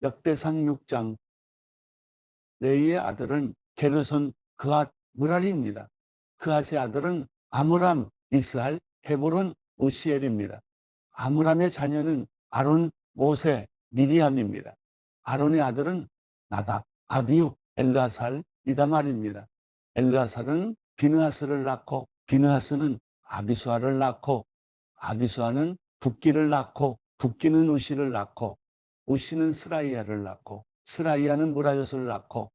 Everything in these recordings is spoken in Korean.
역대상 6장 레위의 아들은 게르손 그앗 무라리입니다. 그앗의 아들은 아므람, 이스할, 헤브론, 우시엘입니다. 아므람의 자녀는 아론, 모세, 미리암입니다. 아론의 아들은 나답, 아비후, 엘르아살, 이다말입니다. 엘르아살은 비느하스를 낳고 비느하스는 아비수아를 낳고 아비수아는 붓기를 낳고 붓기는 우시를 낳고 우시는 스라이야를 낳고 스라이야는 무라요스를 낳고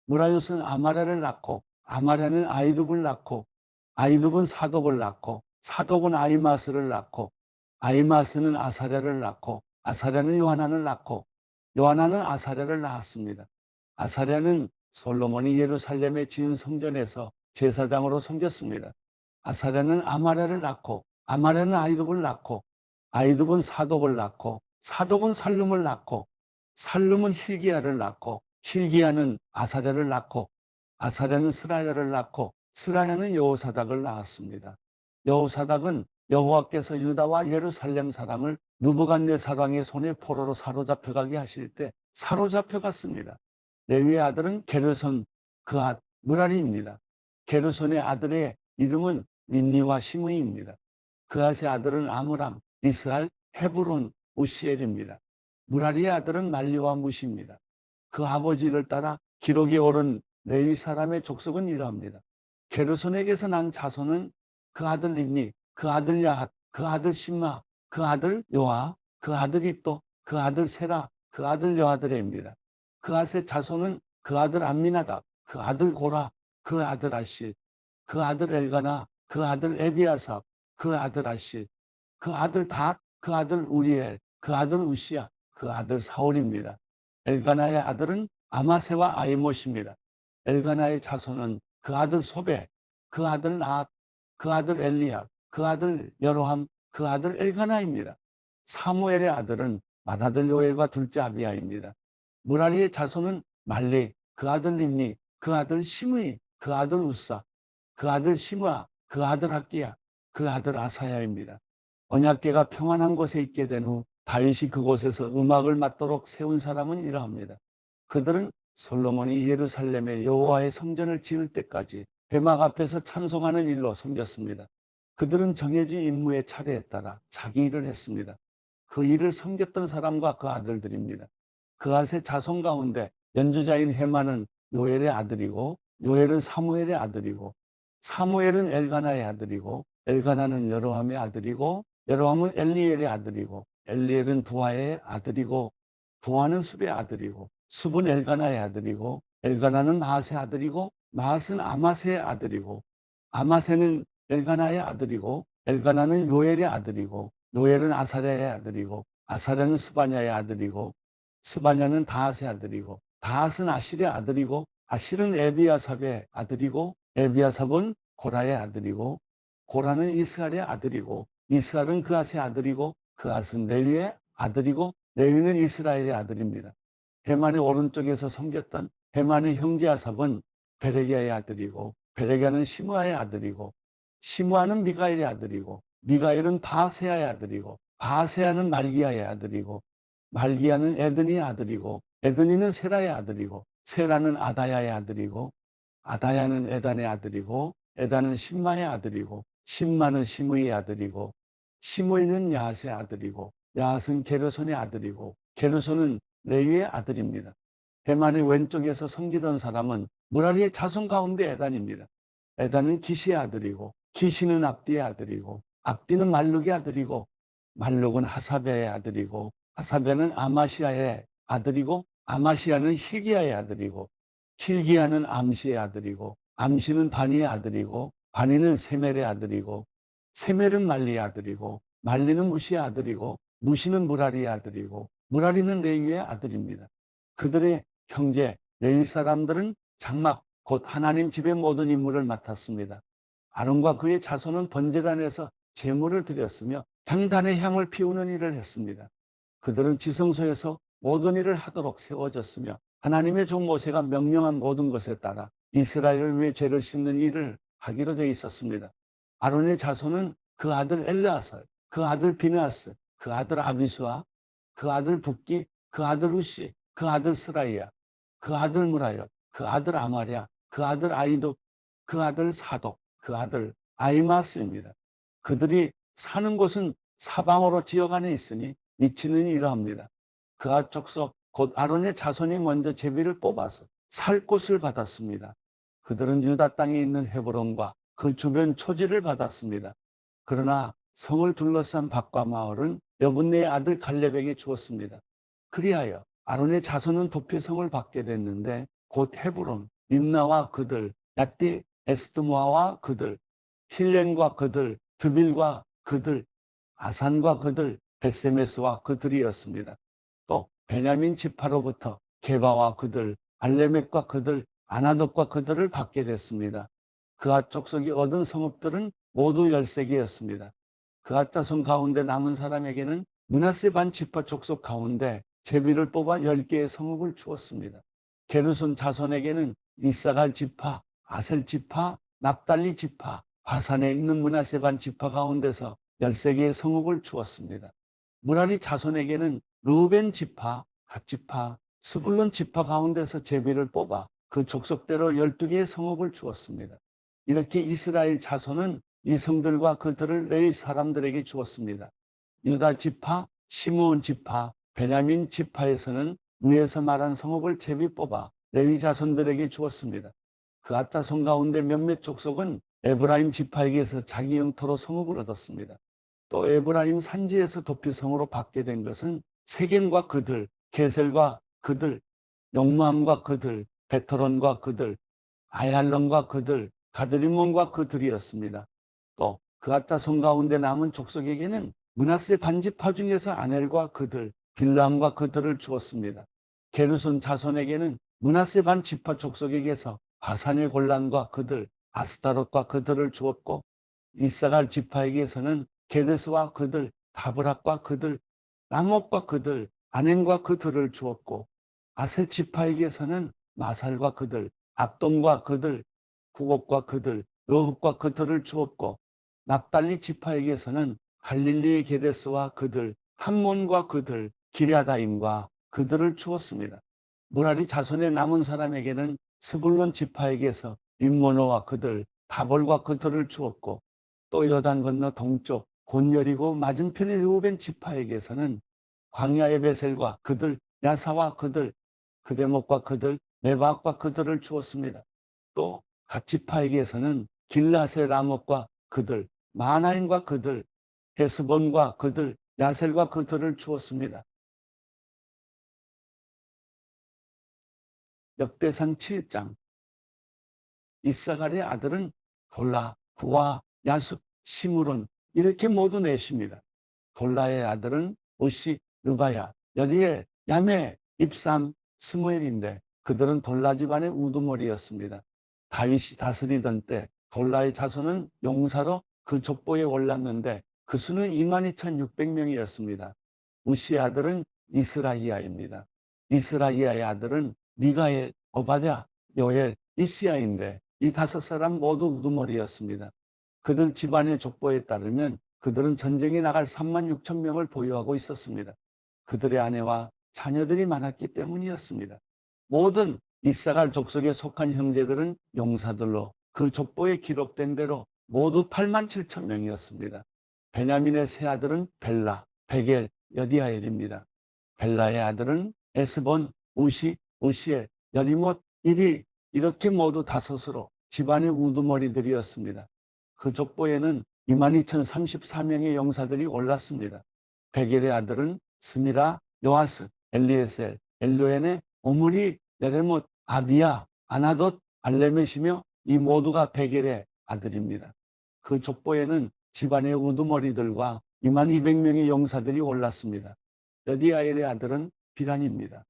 무라요스는 아마랴를 낳고 아마랴는 아이둡을 낳고 아이둡은 사독을 낳고 사독은 아이마스를 낳고 아이마스는 아사랴를 낳고 아사랴는 요하나를 낳고 요하나는 아사랴를 낳았습니다. 아사랴는 솔로몬이 예루살렘에 지은 성전에서 제사장으로 섬겼습니다. 아사랴는 아마랴를 낳고 아마랴는 아이둡을 낳고 아이둡은 사독을 낳고 사독은 살룸을 낳고 살룸은 hil기야를 낳고 hil기야는 아사랴를 낳고 아사랴는 스라야를 낳고 스라야는 여호사닥을 낳았습니다. 여호사닥은 여호와께서 유다와 예루살렘 사람을 느부갓네살 왕의 손에 포로로 사로잡혀가게 하실 때 사로잡혀갔습니다. 레위의 아들은 게르손 그앗 무라리입니다. 게르손의 아들의 이름은 린니와 시므이입니다. 그앗의 아들은 아므람, 이스할, 헤브론, 우시엘입니다. 무라리의 아들은 말리와 무시입니다. 그 아버지를 따라 기록에 오른 레위 사람의 족속은 이러합니다. 게르손에게서 난 자손은 그 아들 린니, 그 아들 야핫, 그 아들 심마, 그 아들 요아, 그 아들 이또, 그 아들 세라, 그 아들 여아드레입니다. 그앗의 자손은 그 아들 암미나답, 그 아들 고라, 그 아들 아실, 그 아들 엘가나, 그 아들 에비아삽, 그 아들 아실, 그 아들 닷, 그 아들 우리엘, 그 아들 우시야, 그 아들 사울입니다. 엘가나의 아들은 아마세와 아이못입니다. 엘가나의 자손은 그 아들 소베, 그 아들 나앗, 그 아들 엘리압, 그 아들 여로함, 그 아들 엘가나입니다. 사무엘의 아들은 맏아들 요엘과 둘째 아비야입니다. 무라리의 자손은 말리, 그 아들 림니, 그 아들 시므이, 그 아들 우사, 그 아들 시므아, 그 아들 학기야, 그 아들 아사야입니다. 언약궤가 평안한 곳에 있게 된 후 다윗이 그곳에서 음악을 맡도록 세운 사람은 이러합니다. 그들은 솔로몬이 예루살렘에 여호와의 성전을 지을 때까지 회막 앞에서 찬송하는 일로 섬겼습니다. 그들은 정해진 임무의 차례에 따라 자기 일을 했습니다. 그 일을 섬겼던 사람과 그 아들들입니다. 그앗의 자손 가운데 연주자인 헤만은 요엘의 아들이고 요엘은 사무엘의 아들이고 사무엘은 엘가나의 아들이고 엘가나는 여로함의 아들이고 여로함은 엘리엘의 아들이고 엘리엘은 두아의 아들이고 두아는 숲의 아들이고 숲은 엘가나의 아들이고 엘가나는 마앗의 아들이고 마앗은 아마세의 아들이고 아마세는 엘가나의 아들이고 엘가나는 요엘의 아들이고 요엘은 아사랴의 아들이고 아사랴는 스바냐의 아들이고 스바냐는 다앗의 아들이고 다앗은 아실의 아들이고 아실은 에비아삽의 아들이고 에비아삽은 고라의 아들이고 고라는 이스할의 아들이고 이스할은 그앗의 아들이고 그앗은 레위의 아들이고 레위는 이스라엘의 아들입니다. 헤만의 오른쪽에서 섬겼던 헤만의 형제 아삽은 베레기야의 아들이고 베레기야는 시므아의 아들이고 시므아는 미가엘의 아들이고 미가엘은 바세야의 아들이고 바세야는 말기야의 아들이고 말기야는 에드니의 아들이고 에드니는 세라의 아들이고 세라는 아다야의 아들이고 아다야는 에단의 아들이고 에단은 심마의 아들이고 심마는 시므이의 아들이고 시므이는 야앗의 아들이고 야앗은 게르손의 아들이고 게르손은 레위의 아들입니다. 헤만의 왼쪽에서 섬기던 사람은 무라리의 자손 가운데 에단입니다. 에단은 기시의 아들이고 기시는 압디의 아들이고 압디는 말룩의 아들이고 말룩은 하사베의 아들이고 하사베는 아마시아의 아들이고 아마시아는 hil기야의 아들이고 hil기야는 암시의 아들이고 암시는 바니의 아들이고 바니는 세멜의 아들이고 세멜은 말리의 아들이고 말리는 무시의 아들이고 무시는 무라리의 아들이고 무라리는 레위의 아들입니다. 그들의 형제 레위 사람들은 장막 곧 하나님 집의 모든 임무를 맡았습니다. 아론과 그의 자손은 번제단에서 제물을 드렸으며 향단의 향을 피우는 일을 했습니다. 그들은 지성소에서 모든 일을 하도록 세워졌으며 하나님의 종 모세가 명령한 모든 것에 따라 이스라엘을 위해 죄를 씻는 일을 하기로 되어 있었습니다. 아론의 자손은 그 아들 엘르아살, 그 아들 비느하스, 그 아들 아비수아, 그 아들 붓기, 그 아들 우시, 그 아들 스라이야, 그 아들 무라야, 그 아들 아마랴, 그 아들 아이도, 그 아들 사독, 그 아들 아이마스입니다. 그들이 사는 곳은 사방으로 지역 안에 있으니 위치는 이러합니다. 그앗 족속 곧 아론의 자손이 먼저 제비를 뽑아서 살 곳을 받았습니다. 그들은 유다 땅에 있는 헤브론과 그 주변 초지를 받았습니다. 그러나 성을 둘러싼 밭과 마을은 여분네의 아들 갈렙에게 주었습니다. 그리하여 아론의 자손은 도피성을 받게 됐는데 곧 헤브론, 림나와 그들, 야띠, 에스드모아와 그들, 힐렌과 그들, 드빌과 그들, 아산과 그들, 베세메스와 그들이었습니다. 또 베냐민 지파로부터 게바와 그들, 알레멕과 그들, 아나돗과 그들을 받게 됐습니다. 그앗 족속이 얻은 성읍들은 모두 13개였습니다. 그앗 자손 가운데 남은 사람에게는 므낫세 반 지파 족속 가운데 제비를 뽑아 10개의 성읍을 주었습니다. 게르손 자손에게는 이사갈 지파, 아셀 지파, 납달리 지파, 바산에 있는 므낫세 반 지파 가운데서 13개의 성읍을 주었습니다. 무라리 자손에게는 르우벤 지파, 갓 지파, 스불론 지파 가운데서 제비를 뽑아 그 족속대로 12개의 성읍을 주었습니다. 이렇게 이스라엘 자손은 이 성들과 그들을 레위 사람들에게 주었습니다. 유다 지파, 시므온 지파, 베냐민 지파에서는 위에서 말한 성읍을 제비 뽑아 레위 자손들에게 주었습니다. 그앗 자손 가운데 몇몇 족속은 에브라임 지파에게서 자기 영토로 성읍을 얻었습니다. 또 에브라임 산지에서 도피성으로 받게 된 것은 세겜과 그들, 게셀과 그들, 용무함과 그들, 베토론과 그들, 아얄론과 그들, 가드리몬과 그들이었습니다. 또 그앗 자손 가운데 남은 족속에게는 므낫세 반지파 중에서 아넬과 그들, 빌람과 그들을 주었습니다. 게르손 자손에게는 므낫세 반 지파 족속에게서 바산의 골란과 그들, 아스타롯과 그들을 주었고, 이사갈 지파에게서는 게데스와 그들, 다브락과 그들, 라못과 그들, 아넨과 그들을 주었고, 아셀 지파에게서는 마살과 그들, 압돔과 그들, 후곡과 그들, 여흡과 그들을 주었고, 납달리 지파에게서는 갈릴리의 게데스와 그들, 함몬과 그들, 기랴다임과 그들을 주었습니다. 무라리 자손의 남은 사람에게는 스불론 지파에게서 림모노와 그들, 다볼과 그들을 주었고, 또 요단 건너 동쪽 곤여리고 맞은편의 르우벤 지파에게서는 광야의 베셀과 그들, 야사와 그들, 그데목과 그들, 메박과 그들을 주었습니다. 또 갓 지파에게서는 길라세 라못과 그들, 마나임과 그들, 헤스본과 그들, 야셀과 그들을 주었습니다. 역대상 7장. 이사갈의 아들은 돌라, 후와, 야숲, 시므론 이렇게 모두 넷입니다. 돌라의 아들은 우시, 르바야, 여리엘, 야메, 입삼, 스무엘인데 그들은 돌라 집안의 우두머리였습니다. 다윗이 다스리던 때 돌라의 자손은 용사로 그 족보에 올랐는데 그 수는 22,600명이었습니다. 우시의 아들은 이스라이야입니다. 이스라이야의 아들은 미가엘, 오바댜, 요엘, 이시야인데 이 5사람 모두 우두머리였습니다. 그들 집안의 족보에 따르면 그들은 전쟁에 나갈 36,000명을 보유하고 있었습니다. 그들의 아내와 자녀들이 많았기 때문이었습니다. 모든 이사갈 족속에 속한 형제들은 용사들로 그 족보에 기록된 대로 모두 87,000명이었습니다. 베냐민의 세 아들은 벨라, 베겔, 여디아엘입니다. 벨라의 아들은 에스본, 우시, 우시엘, 여리못, 이리 이렇게 모두 5으로 집안의 우두머리들이었습니다. 그 족보에는 22,034명의 용사들이 올랐습니다. 베겔의 아들은 스미라, 요아스, 엘리에셀, 엘로엔의 오므리, 예레못, 아비야, 아나돗, 알레멧이며 이 모두가 베겔의 아들입니다. 그 족보에는 집안의 우두머리들과 22,000명의 용사들이 올랐습니다. 여디아엘의 아들은 비란입니다.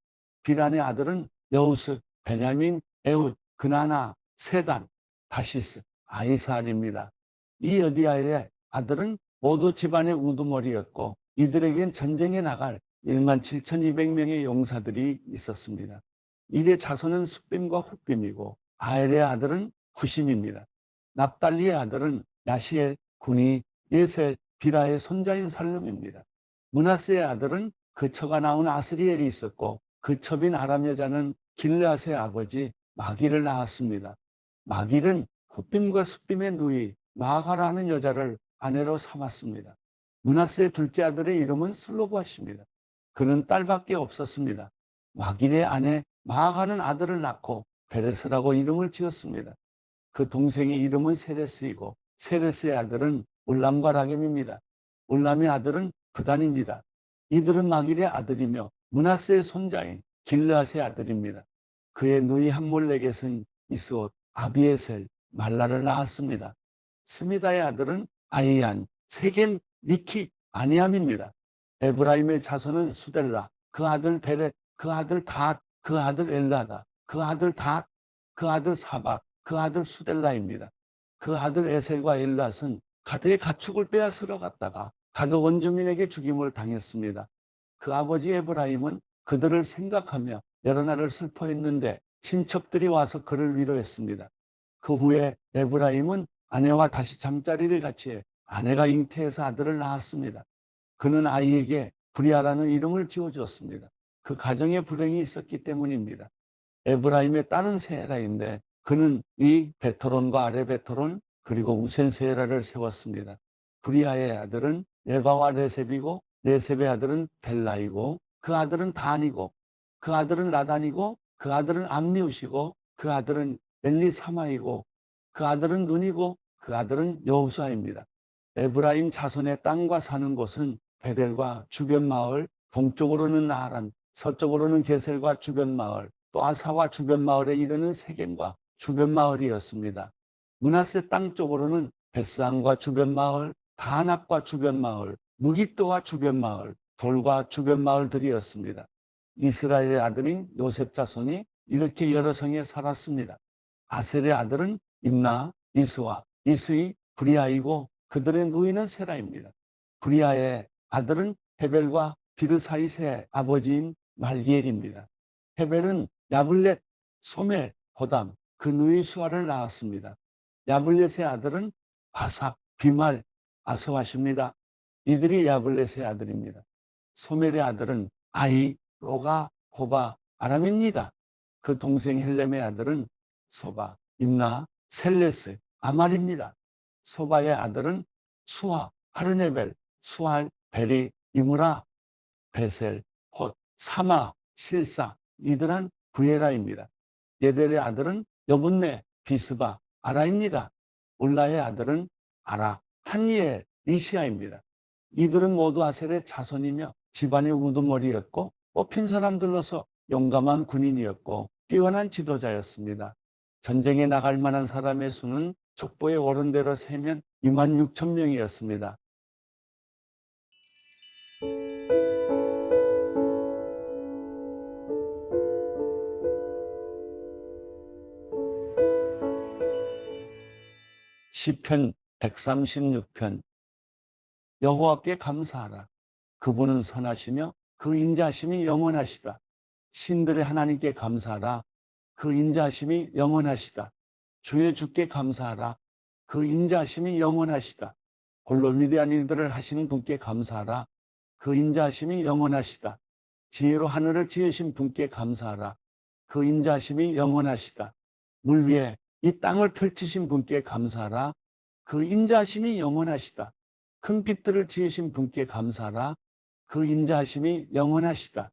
비란의 아들은 여우스, 베냐민, 에훗, 그나나, 세단, 다시스, 아이사알입니다. 이 여디아엘의 아들은 모두 집안의 우두머리였고 이들에겐 전쟁에 나갈 17,200명의 용사들이 있었습니다. 이들의 자손은 숫빔과 훗빔이고 아엘의 아들은 후심입니다. 납달리의 아들은 야시엘, 구니, 예셀, 비라의 손자인 살룸입니다. 므낫세의 아들은 그 처가 나온 아스리엘이 있었고 그 첩인 아람 여자는 길르앗의 아버지 마기를 낳았습니다. 마기는 훗빔과 숫빔의 누이 마아가라는 여자를 아내로 삼았습니다. 므낫세의 둘째 아들의 이름은 슬로브앗입니다. 그는 딸밖에 없었습니다. 마길의 아내 마아가는 아들을 낳고 베레스라고 이름을 지었습니다. 그 동생의 이름은 세레스이고 세레스의 아들은 울람과 라겜입니다. 울람의 아들은 부단입니다. 이들은 마길의 아들이며 므낫세의 손자인 길르앗의 아들입니다. 그의 누이 함몰렉에서는 이스옷, 아비에셀, 말라를 낳았습니다. 스미다의 아들은 아이안, 세겜, 미키, 아니암입니다. 에브라임의 자손은 수델라, 그 아들 베렛, 그 아들 닷, 그 아들 엘라다, 그 아들 닷, 그 아들 사박, 그 아들 수델라입니다. 그 아들 에셀과 엘랏은 가드의 가축을 빼앗으러 갔다가 가드 원주민에게 죽임을 당했습니다. 그 아버지 에브라임은 그들을 생각하며 여러 날을 슬퍼했는데 친척들이 와서 그를 위로했습니다. 그 후에 에브라임은 아내와 다시 잠자리를 같이 해 아내가 잉태해서 아들을 낳았습니다. 그는 아이에게 브리아라는 이름을 지어주었습니다. 그 가정에 불행이 있었기 때문입니다. 에브라임의 딸은 세라인데 그는 이 베토론과 아래 베토론 그리고 우센 세라를 세웠습니다. 브리아의 아들은 레바와 레셉이고 레셉의 아들은 델라이고 그 아들은 단이고 그 아들은 라단이고 그 아들은 암미우시고 그 아들은 엘리사마이고 그 아들은 눈이고 그 아들은 여호수아입니다. 에브라임 자손의 땅과 사는 곳은 베델과 주변 마을, 동쪽으로는 나하란, 서쪽으로는 게셀과 주변 마을, 또 아사와 주변 마을에 이르는 세겜과 주변 마을이었습니다. 므낫세 땅 쪽으로는 벳산과 주변 마을, 다낙과 주변 마을, 무기또와 주변 마을, 돌과 주변 마을들이었습니다. 이스라엘의 아들인 요셉 자손이 이렇게 여러 성에 살았습니다. 아셀의 아들은 임나, 이스와, 이스이, 브리아이고 그들의 누이는 세라입니다. 브리아의 아들은 헤벨과 비르사이스의 아버지인 말기엘입니다. 헤벨은 야블렛, 소멜, 호담, 그 누이 수아를 낳았습니다. 야블렛의 아들은 바삭, 비말, 아스와십니다. 이들이 야블렛의 아들입니다. 소멜의 아들은 아이, 로가, 호바, 아람입니다. 그 동생 헬렘의 아들은 소바, 임나, 셀레스, 아말입니다. 소바의 아들은 수아, 하르네벨, 수알, 베리, 이므라, 베셀, 톳, 사마, 실사, 이들한 부에라입니다. 예델의 아들은 여분네, 비스바, 아라입니다. 울라의 아들은 아라, 한니엘, 이시아입니다. 이들은 모두 아셀의 자손이며 집안의 우두머리였고 뽑힌 사람들로서 용감한 군인이었고 뛰어난 지도자였습니다. 전쟁에 나갈 만한 사람의 수는 족보에 오른 대로 세면 26,000명이었습니다. 시편 136편. 여호와께 감사하라. 그분은 선하시며 그 인자하심이 영원하시다. 신들의 하나님께 감사하라. 그 인자하심이 영원하시다. 주의 주께 감사하라. 그 인자하심이 영원하시다. 홀로 위대한 일들을 하시는 분께 감사하라. 그 인자하심이 영원하시다. 지혜로 하늘을 지으신 분께 감사하라. 그 인자하심이 영원하시다. 물 위에 이 땅을 펼치신 분께 감사하라. 그 인자하심이 영원하시다. 큰 빛들을 지으신 분께 감사하라. 그 인자하심이 영원하시다.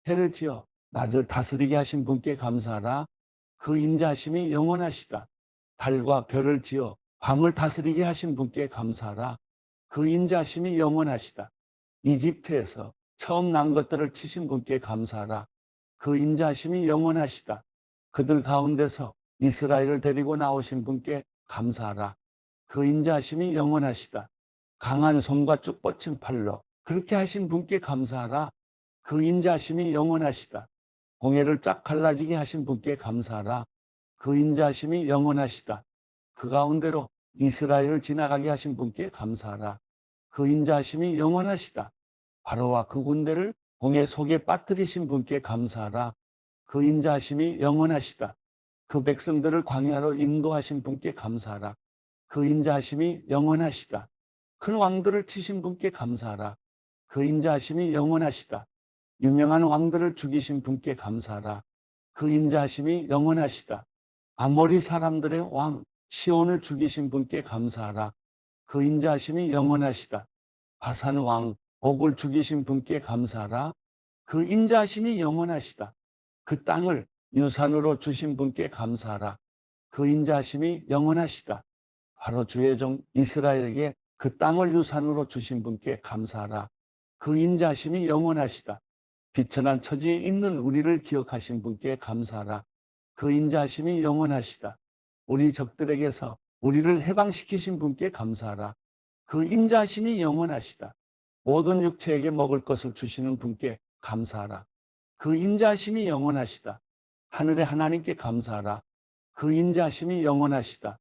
해를 지어 낮을 다스리게 하신 분께 감사하라. 그 인자하심이 영원하시다. 달과 별을 지어 밤을 다스리게 하신 분께 감사하라. 그 인자하심이 영원하시다. 이집트에서 처음 난 것들을 치신 분께 감사하라. 그 인자하심이 영원하시다. 그들 가운데서 이스라엘을 데리고 나오신 분께 감사하라. 그 인자하심이 영원하시다. 강한 손과 쭉 뻗친 팔로 그렇게 하신 분께 감사하라. 그 인자하심이 영원하시다. 홍해를 쫙 갈라지게 하신 분께 감사하라. 그 인자하심이 영원하시다. 그 가운데로 이스라엘을 지나가게 하신 분께 감사하라. 그 인자하심이 영원하시다. 바로와 그 군대를 홍해 속에 빠뜨리신 분께 감사하라. 그 인자하심이 영원하시다. 그 백성들을 광야로 인도하신 분께 감사하라. 그 인자하심이 영원하시다. 큰 왕들을 치신 분께 감사하라. 그 인자하심이 영원하시다. 유명한 왕들을 죽이신 분께 감사하라. 그 인자하심이 영원하시다. 아모리 사람들의 왕 시온을 죽이신 분께 감사하라. 그 인자하심이 영원하시다. 바산 왕 옥을 죽이신 분께 감사하라. 그 인자하심이 영원하시다. 그 땅을 유산으로 주신 분께 감사하라. 그 인자하심이 영원하시다. 바로 주의 종 이스라엘에게 그 땅을 유산으로 주신 분께 감사하라. 그 인자하심이 영원하시다. 비천한 처지에 있는 우리를 기억하신 분께 감사하라. 그 인자하심이 영원하시다. 우리 적들에게서 우리를 해방시키신 분께 감사하라. 그 인자하심이 영원하시다. 모든 육체에게 먹을 것을 주시는 분께 감사하라. 그 인자하심이 영원하시다. 하늘의 하나님께 감사하라. 그 인자하심이 영원하시다.